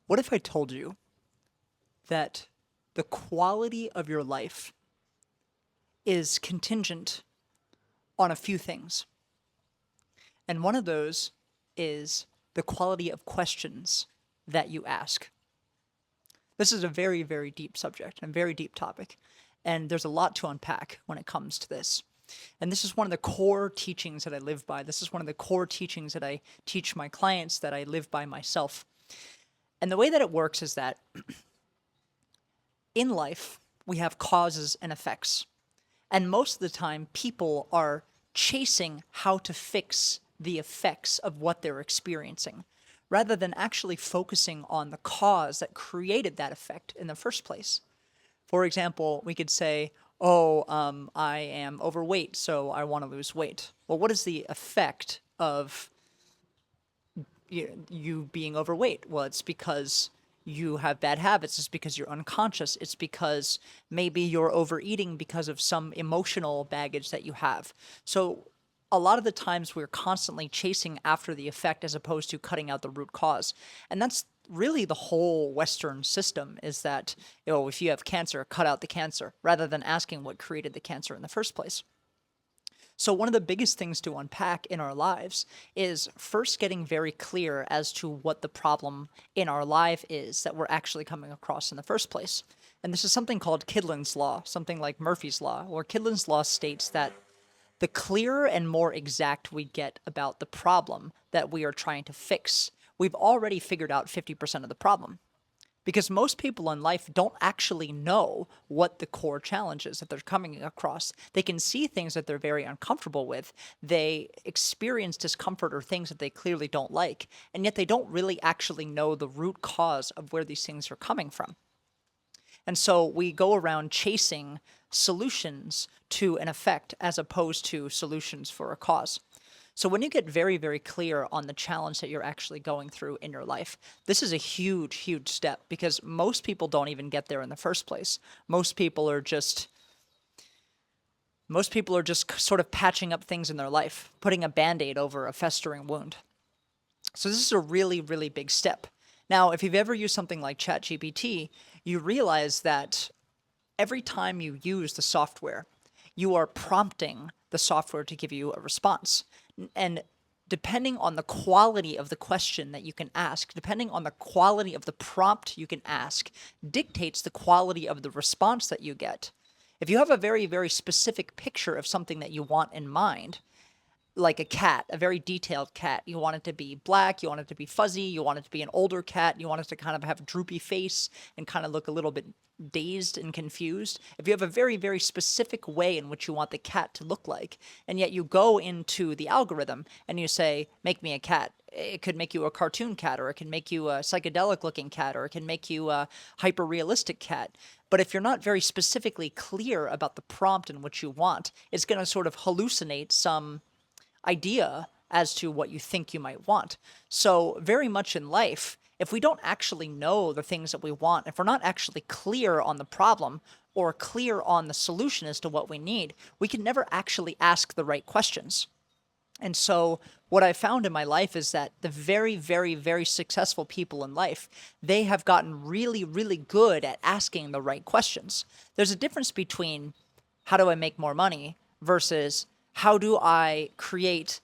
What if I told you that the quality of your life is contingent on a few things? And one of those is the quality of questions that you ask. This is a very, very deep subject and very deep topic. And there's a lot to unpack when it comes to this. And this is one of the core teachings that I live by. This is one of the core teachings that I teach my clients, that I live by myself. And the way that it works is that in life, we have causes and effects. And most of the time, people are chasing how to fix the effects of what they're experiencing, rather than actually focusing on the cause that created that effect in the first place. For example, we could say, I am overweight, so I want to lose weight. Well, what is the effect of you being overweight? Well, it's because you have bad habits. It's because you're unconscious. It's because maybe you're overeating because of some emotional baggage that you have. So a lot of the times we're constantly chasing after the effect as opposed to cutting out the root cause. And that's really the whole Western system, is that, if you have cancer, cut out the cancer, rather than asking what created the cancer in the first place. So one of the biggest things to unpack in our lives is first getting very clear as to what the problem in our life is that we're actually coming across in the first place. And this is something called Kydland's Law, something like Murphy's Law, where Kydland's Law states that the clearer and more exact we get about the problem that we are trying to fix, we've already figured out 50% of the problem. Because most people in life don't actually know what the core challenge is that they're coming across. They can see things that they're very uncomfortable with. They experience discomfort or things that they clearly don't like, and yet they don't really actually know the root cause of where these things are coming from. And so we go around chasing solutions to an effect as opposed to solutions for a cause. So when you get very, very clear on the challenge that you're actually going through in your life, this is a huge, huge step, because most people don't even get there in the first place. Most people are just sort of patching up things in their life, putting a Band-Aid over a festering wound. So this is a really, really big step. Now, if you've ever used something like ChatGPT, you realize that every time you use the software, you are prompting the software to give you a response. And depending on the quality of the question that you can ask, depending on the quality of the prompt you can ask, dictates the quality of the response that you get. If you have a very, very specific picture of something that you want in mind, like a cat, a very detailed cat. You want it to be black, you want it to be fuzzy, you want it to be an older cat, you want it to kind of have a droopy face and kind of look a little bit dazed and confused. If you have a very, very specific way in which you want the cat to look like, and yet you go into the algorithm and you say, make me a cat. It could make you a cartoon cat, or it can make you a psychedelic looking cat, or it can make you a hyper realistic cat. But if you're not very specifically clear about the prompt in which you want, it's going to sort of hallucinate some idea as to what you think you might want. So very much in life, if we don't actually know the things that we want, if we're not actually clear on the problem or clear on the solution as to what we need, we can never actually ask the right questions. And so what I found in my life is that the very, very, very successful people in life, they have gotten really, really good at asking the right questions. There's a difference between how do I make more money versus how do I create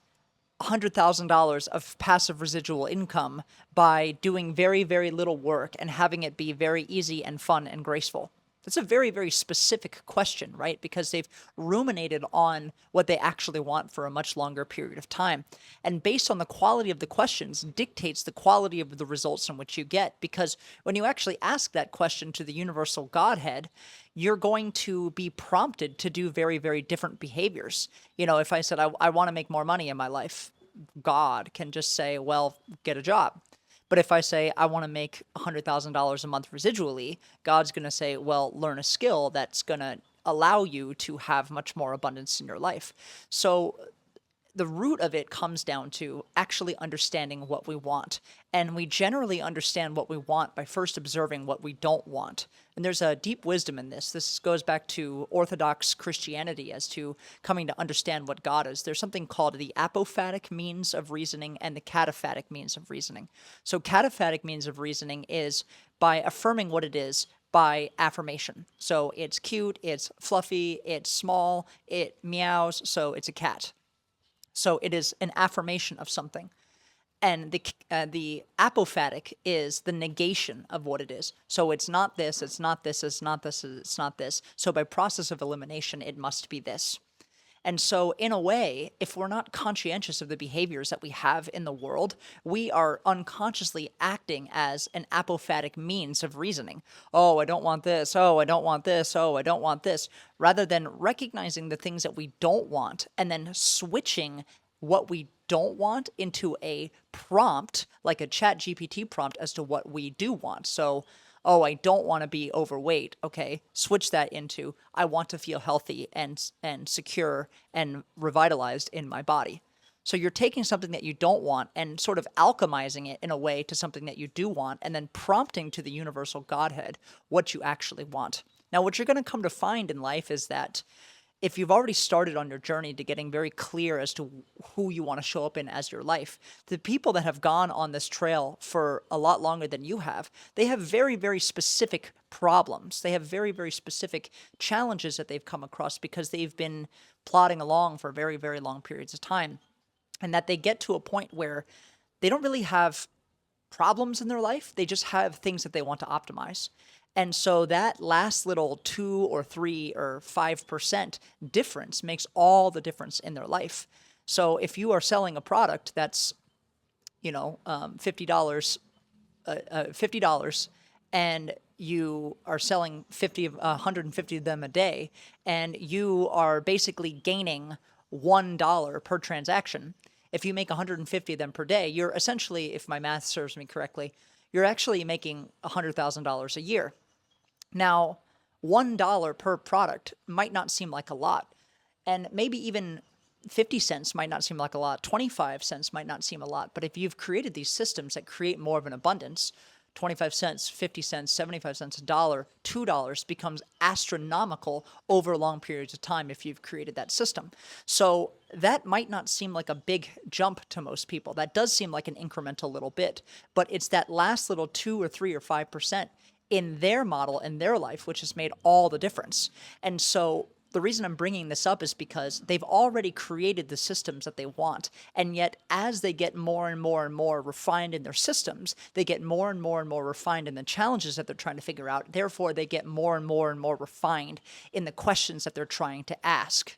$100,000 of passive residual income by doing very, very little work and having it be very easy and fun and graceful? That's a very, very specific question, right? Because they've ruminated on what they actually want for a much longer period of time. And based on the quality of the questions dictates the quality of the results in which you get. Because when you actually ask that question to the universal Godhead, you're going to be prompted to do very, very different behaviors. If I said, I want to make more money in my life, God can just say, well, get a job. But if I say I want to make $100,000 a month residually, God's going to say, well, learn a skill that's going to allow you to have much more abundance in your life. So the root of it comes down to actually understanding what we want. And we generally understand what we want by first observing what we don't want. And there's a deep wisdom in this. This goes back to Orthodox Christianity as to coming to understand what God is. There's something called the apophatic means of reasoning and the cataphatic means of reasoning. So cataphatic means of reasoning is by affirming what it is by affirmation. So it's cute, it's fluffy, it's small, it meows, so it's a cat. So it is an affirmation of something. And the apophatic is the negation of what it is. So it's not this, it's not this, it's not this, it's not this. So by process of elimination, it must be this. And so, in a way, if we're not conscientious of the behaviors that we have in the world, we are unconsciously acting as an apophatic means of reasoning. Oh, I don't want this. Oh, I don't want this. Oh, I don't want this. Rather than recognizing the things that we don't want and then switching what we don't want into a prompt, like a ChatGPT prompt as to what we do want. So, oh, I don't want to be overweight. Okay, switch that into I want to feel healthy and secure and revitalized in my body. So you're taking something that you don't want and sort of alchemizing it in a way to something that you do want, and then prompting to the universal Godhead what you actually want. Now, what you're going to come to find in life is that if you've already started on your journey to getting very clear as to who you want to show up in as your life, the people that have gone on this trail for a lot longer than you have, they have very, very specific problems. They have very, very specific challenges that they've come across because they've been plodding along for very, very long periods of time. And that they get to a point where they don't really have problems in their life. They just have things that they want to optimize. And so that last little 2 or 3 or 5% difference makes all the difference in their life. So if you are selling a product that's, $50, $50, and you are selling 150 of them a day, and you are basically gaining $1 per transaction. If you make 150 of them per day, you're essentially, if my math serves me correctly, you're actually making $100,000 a year. Now, $1 per product might not seem like a lot, and maybe even 50 cents might not seem like a lot, 25 cents might not seem a lot, but if you've created these systems that create more of an abundance, 25 cents, 50 cents, 75 cents, a dollar, $2 becomes astronomical over long periods of time if you've created that system. So that might not seem like a big jump to most people. That does seem like an incremental little bit, but it's that last little 2 or 3 or 5% in their model, in their life, which has made all the difference. And so the reason I'm bringing this up is because they've already created the systems that they want. And yet, as they get more and more and more refined in their systems, they get more and more and more refined in the challenges that they're trying to figure out. Therefore, they get more and more and more refined in the questions that they're trying to ask.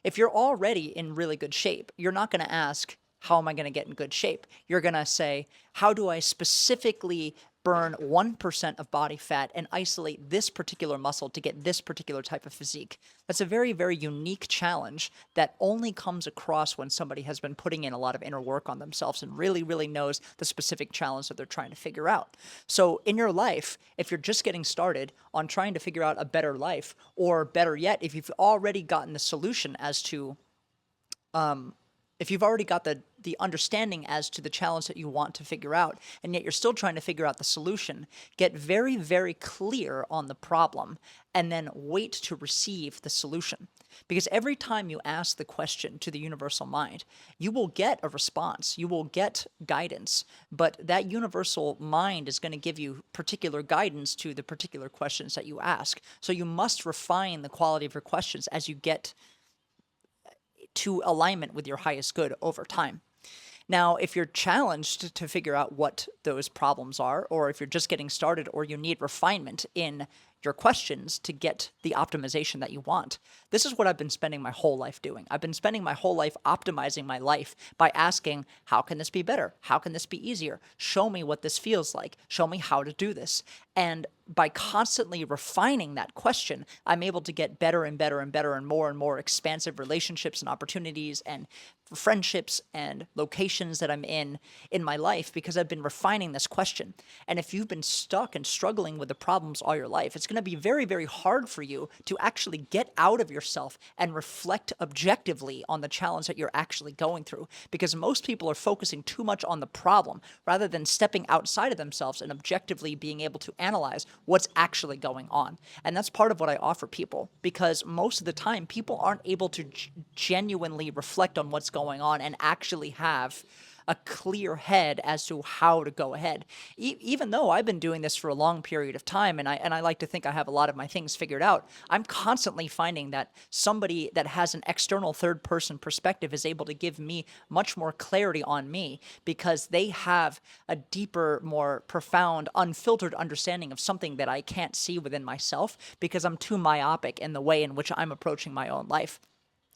If you're already in really good shape, you're not going to ask, how am I going to get in good shape? You're going to say, how do I specifically burn 1% of body fat and isolate this particular muscle to get this particular type of physique? That's a very, very unique challenge that only comes across when somebody has been putting in a lot of inner work on themselves and really, really knows the specific challenge that they're trying to figure out. So in your life, if you're just getting started on trying to figure out a better life, or better yet, if you've already gotten the solution as to if you've already got the understanding as to the challenge that you want to figure out, and yet you're still trying to figure out the solution, get very, very clear on the problem, and then wait to receive the solution. Because every time you ask the question to the universal mind, you will get a response, you will get guidance, but that universal mind is going to give you particular guidance to the particular questions that you ask. So you must refine the quality of your questions as you get to alignment with your highest good over time. Now, if you're challenged to figure out what those problems are, or if you're just getting started, or you need refinement in your questions to get the optimization that you want, this is what I've been spending my whole life doing. I've been spending my whole life optimizing my life by asking, how can this be better? How can this be easier? Show me what this feels like. Show me how to do this. And by constantly refining that question, I'm able to get better and better and better and more expansive relationships and opportunities and friendships and locations that I'm in my life, because I've been refining this question. And if you've been stuck and struggling with the problems all your life, it's going going to be very, very hard for you to actually get out of yourself and reflect objectively on the challenge that you're actually going through, because most people are focusing too much on the problem rather than stepping outside of themselves and objectively being able to analyze what's actually going on. And that's part of what I offer people, because most of the time people aren't able to genuinely reflect on what's going on and actually have a clear head as to how to go ahead. Even though I've been doing this for a long period of time, and I like to think I have a lot of my things figured out, I'm constantly finding that somebody that has an external third person perspective is able to give me much more clarity on me, because they have a deeper, more profound, unfiltered understanding of something that I can't see within myself, because I'm too myopic in the way in which I'm approaching my own life.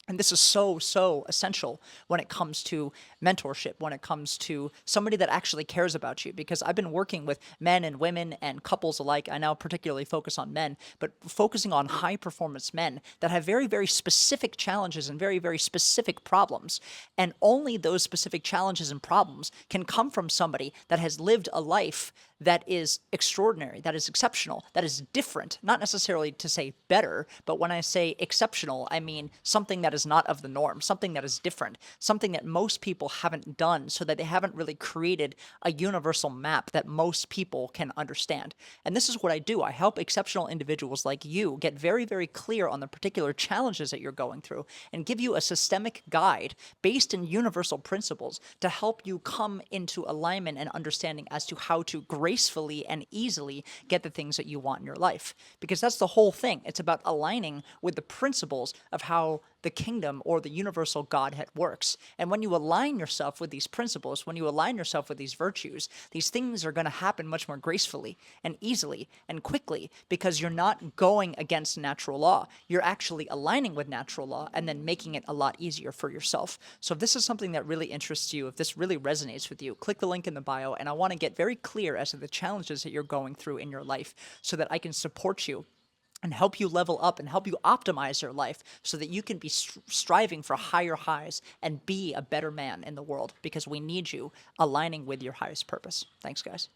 And this is so, so essential when it comes to mentorship, when it comes to somebody that actually cares about you. Because I've been working with men and women and couples alike. I now particularly focus on men, but focusing on high performance men that have very, very specific challenges and very, very specific problems. And only those specific challenges and problems can come from somebody that has lived a life that is extraordinary, that is exceptional, that is different, not necessarily to say better, but when I say exceptional, I mean something that is not of the norm, something that is different, something that most people haven't done, so that they haven't really created a universal map that most people can understand. And this is what I do. I help exceptional individuals like you get very, very clear on the particular challenges that you're going through and give you a systemic guide based in universal principles to help you come into alignment and understanding as to how to gracefully and easily get the things that you want in your life. Because that's the whole thing. It's about aligning with the principles of how the kingdom or the universal Godhead works. And when you align yourself with these principles, when you align yourself with these virtues, these things are going to happen much more gracefully and easily and quickly, because you're not going against natural law. You're actually aligning with natural law and then making it a lot easier for yourself. So if this is something that really interests you, if this really resonates with you, click the link in the bio, and I want to get very clear as to the challenges that you're going through in your life so that I can support you and help you level up and help you optimize your life so that you can be striving for higher highs and be a better man in the world, because we need you aligning with your highest purpose. Thanks, guys.